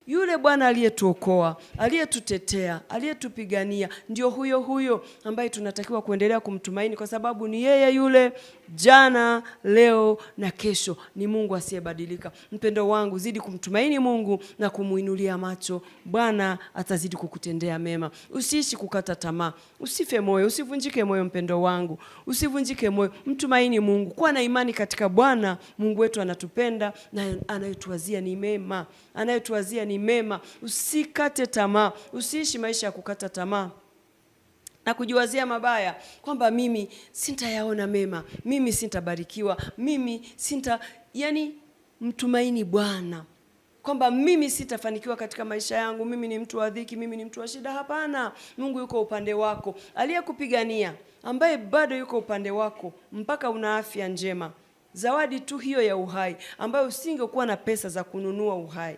Yule Bwana aliyetuokoa, aliyetutetea, aliyetupigania, ndio huyo huyo ambaye tunatakiwa kuendelea kumtumaini, kwa sababu ni yeye yule jana, leo na kesho. Ni Mungu asiyebadilika. Mpendo wangu, zidi kumtumaini Mungu na kumuinulia macho. Bwana atazidi kukutendea mema. Usiishi kukata tamaa. Usife moyo, usivunjike moyo mpendo wangu. Usivunjike moyo. Mtumaini Mungu. Kuwa na imani katika Bwana. Mungu wetu anatupenda na anayetuwazia ni mema. Anayetuwazia ni mema. Usikate tamaa. Usiishi maisha ya kukata tamaa na kujiwazia mabaya, kwamba mimi sintayaona mema, mimi sintabarikiwa, mimi yani mtumaini Bwana, kwamba mimi sitafanikiwa katika maisha yangu, mimi ni mtu wa dhiki, mimi ni mtu wa shida. Hapana, Mungu yuko upande wako, aliyekupigania, ambaye bado yuko upande wako mpaka una afya njema. Zawadi tu hiyo ya uhai, ambayo usingekuwa na pesa za kununua uhai.